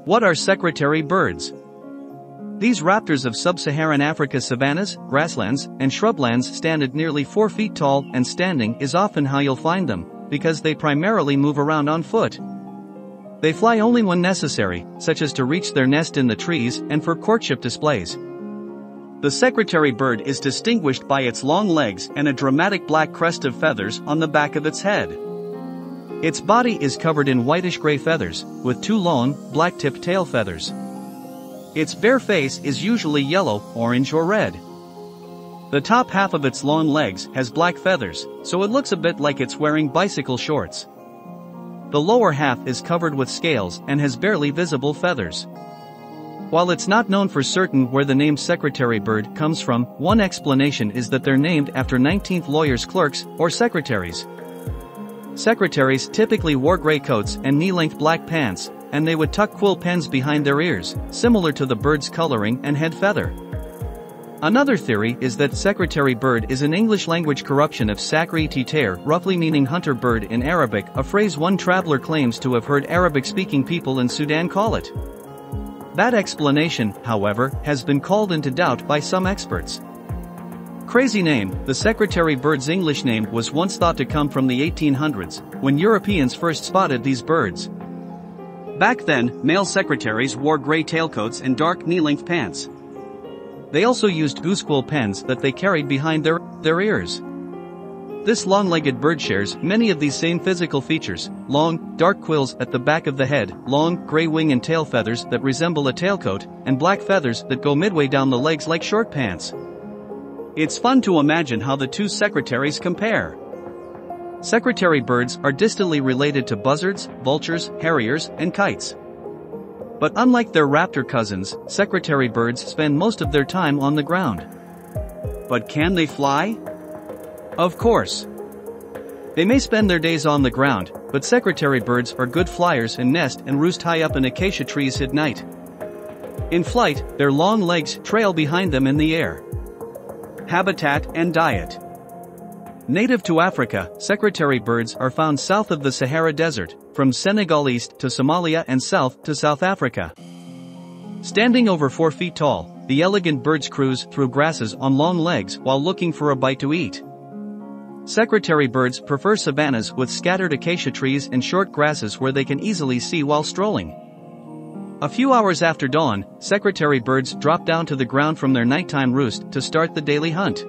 What are secretary birds? These raptors of sub-Saharan Africa savannas, grasslands, and shrublands stand at nearly 4 feet tall, and standing is often how you'll find them, because they primarily move around on foot. They fly only when necessary, such as to reach their nest in the trees and for courtship displays. The secretary bird is distinguished by its long legs and a dramatic black crest of feathers on the back of its head. Its body is covered in whitish-gray feathers, with 2 long, black-tipped tail feathers. Its bare face is usually yellow, orange or red. The top half of its long legs has black feathers, so it looks a bit like it's wearing bicycle shorts. The lower half is covered with scales and has barely visible feathers. While it's not known for certain where the name secretary bird comes from, one explanation is that they're named after 19th lawyers' clerks, or secretaries. Secretaries typically wore gray coats and knee-length black pants, and they would tuck quill pens behind their ears, similar to the bird's coloring and head feather. Another theory is that secretary bird is an English-language corruption of sakri titair, roughly meaning hunter bird in Arabic, a phrase one traveler claims to have heard Arabic-speaking people in Sudan call it. That explanation, however, has been called into doubt by some experts. Crazy name. The secretary bird's English name was once thought to come from the 1800s, when Europeans first spotted these birds. Back then, male secretaries wore gray tailcoats and dark knee-length pants. They also used goosequill pens that they carried behind their ears. This long-legged bird shares many of these same physical features: long, dark quills at the back of the head, long, gray wing and tail feathers that resemble a tailcoat, and black feathers that go midway down the legs like short pants. It's fun to imagine how the two secretaries compare. Secretary birds are distantly related to buzzards, vultures, harriers, and kites. But unlike their raptor cousins, secretary birds spend most of their time on the ground. But can they fly? Of course. They may spend their days on the ground, but secretary birds are good flyers and nest and roost high up in acacia trees at night. In flight, their long legs trail behind them in the air. Habitat and diet. Native to Africa, secretary birds are found south of the Sahara Desert, from Senegal east to Somalia and south to South Africa. Standing over 4 feet tall, the elegant birds cruise through grasses on long legs while looking for a bite to eat. Secretary birds prefer savannas with scattered acacia trees and short grasses where they can easily see while strolling. A few hours after dawn, secretary birds drop down to the ground from their nighttime roost to start the daily hunt.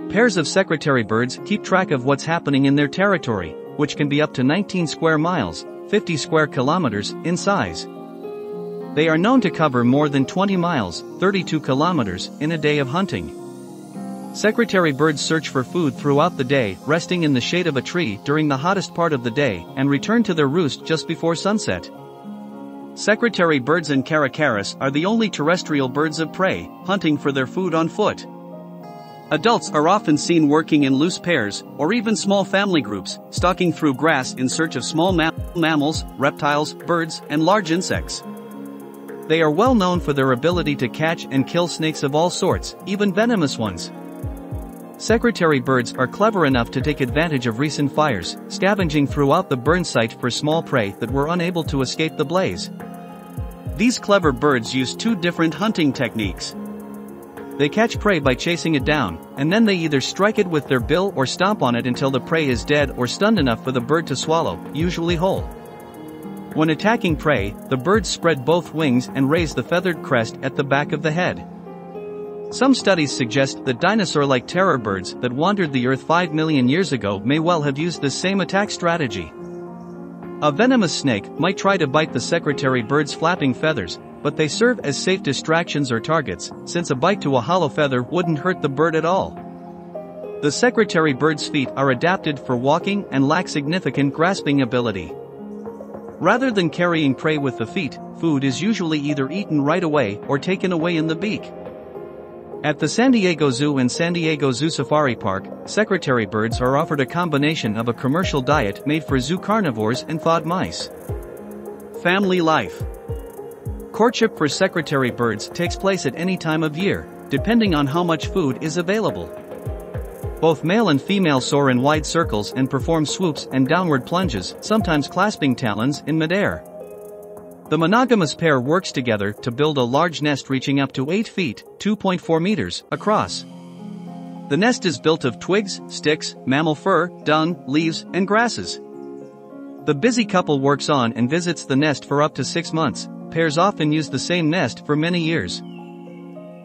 Pairs of secretary birds keep track of what's happening in their territory, which can be up to 19 square miles, 50 square kilometers, in size. They are known to cover more than 20 miles, 32 kilometers, in a day of hunting. Secretary birds search for food throughout the day, resting in the shade of a tree during the hottest part of the day, and return to their roost just before sunset. Secretary birds and caracaras are the only terrestrial birds of prey, hunting for their food on foot. Adults are often seen working in loose pairs, or even small family groups, stalking through grass in search of small mammals, reptiles, birds, and large insects. They are well known for their ability to catch and kill snakes of all sorts, even venomous ones. Secretary birds are clever enough to take advantage of recent fires, scavenging throughout the burn site for small prey that were unable to escape the blaze. These clever birds use 2 different hunting techniques. They catch prey by chasing it down, and then they either strike it with their bill or stomp on it until the prey is dead or stunned enough for the bird to swallow, usually whole. When attacking prey, the birds spread both wings and raise the feathered crest at the back of the head. Some studies suggest that dinosaur-like terror birds that wandered the Earth 5 million years ago may well have used this same attack strategy. A venomous snake might try to bite the secretary bird's flapping feathers, but they serve as safe distractions or targets, since a bite to a hollow feather wouldn't hurt the bird at all. The secretary bird's feet are adapted for walking and lack significant grasping ability. Rather than carrying prey with the feet, food is usually either eaten right away or taken away in the beak. At the San Diego Zoo and San Diego Zoo Safari Park, secretary birds are offered a combination of a commercial diet made for zoo carnivores and thawed mice. Family life. Courtship for secretary birds takes place at any time of year, depending on how much food is available. Both male and female soar in wide circles and perform swoops and downward plunges, sometimes clasping talons in midair. The monogamous pair works together to build a large nest reaching up to 8 feet, 2.4 meters, across. The nest is built of twigs, sticks, mammal fur, dung, leaves, and grasses. The busy couple works on and visits the nest for up to 6 months. Pairs often use the same nest for many years.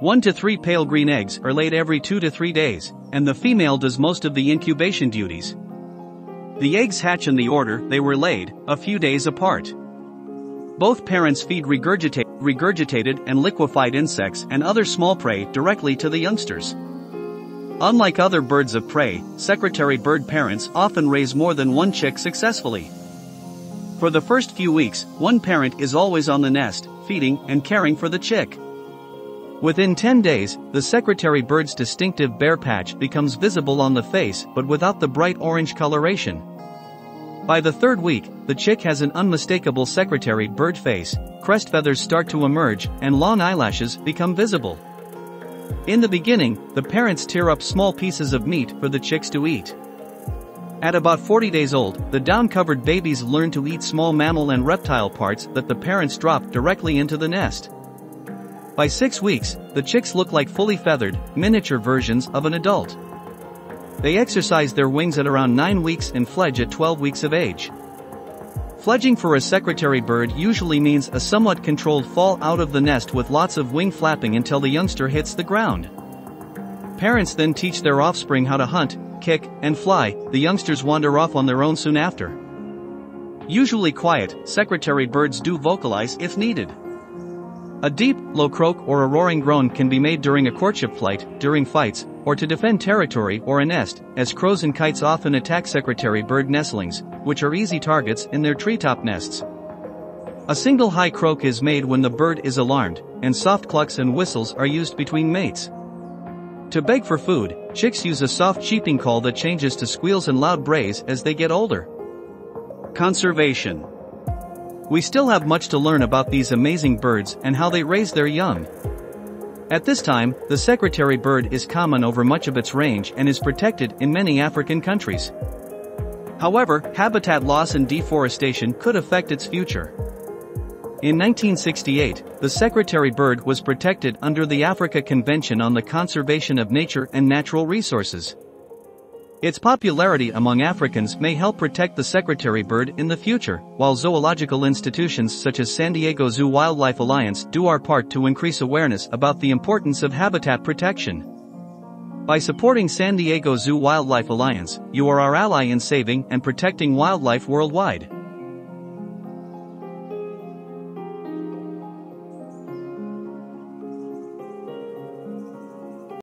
1 to 3 pale green eggs are laid every 2 to 3 days, and the female does most of the incubation duties. The eggs hatch in the order they were laid, a few days apart. Both parents feed regurgitated and liquefied insects and other small prey directly to the youngsters. Unlike other birds of prey, secretary bird parents often raise more than one chick successfully. For the first few weeks, one parent is always on the nest, feeding and caring for the chick. Within 10 days, the secretary bird's distinctive bare patch becomes visible on the face but without the bright orange coloration. By the 3rd week, the chick has an unmistakable secretary bird face, crest feathers start to emerge, and long eyelashes become visible. In the beginning, the parents tear up small pieces of meat for the chicks to eat. At about 40 days old, the down-covered babies learn to eat small mammal and reptile parts that the parents drop directly into the nest. By 6 weeks, the chicks look like fully feathered, miniature versions of an adult. They exercise their wings at around 9 weeks and fledge at 12 weeks of age. Fledging for a secretary bird usually means a somewhat controlled fall out of the nest with lots of wing flapping until the youngster hits the ground. Parents then teach their offspring how to hunt, kick, and fly. The youngsters wander off on their own soon after. Usually quiet, secretary birds do vocalize if needed. A deep, low croak or a roaring groan can be made during a courtship flight, during fights, or to defend territory or a nest, as crows and kites often attack secretary bird nestlings, which are easy targets in their treetop nests. A single high croak is made when the bird is alarmed, and soft clucks and whistles are used between mates. To beg for food, chicks use a soft cheeping call that changes to squeals and loud brays as they get older. Conservation. We still have much to learn about these amazing birds and how they raise their young. At this time, the secretary bird is common over much of its range and is protected in many African countries. However, habitat loss and deforestation could affect its future. In 1968, the secretary bird was protected under the Africa Convention on the Conservation of Nature and Natural Resources. Its popularity among Africans may help protect the secretary bird in the future, while zoological institutions such as San Diego Zoo Wildlife Alliance do our part to increase awareness about the importance of habitat protection. By supporting San Diego Zoo Wildlife Alliance, you are our ally in saving and protecting wildlife worldwide.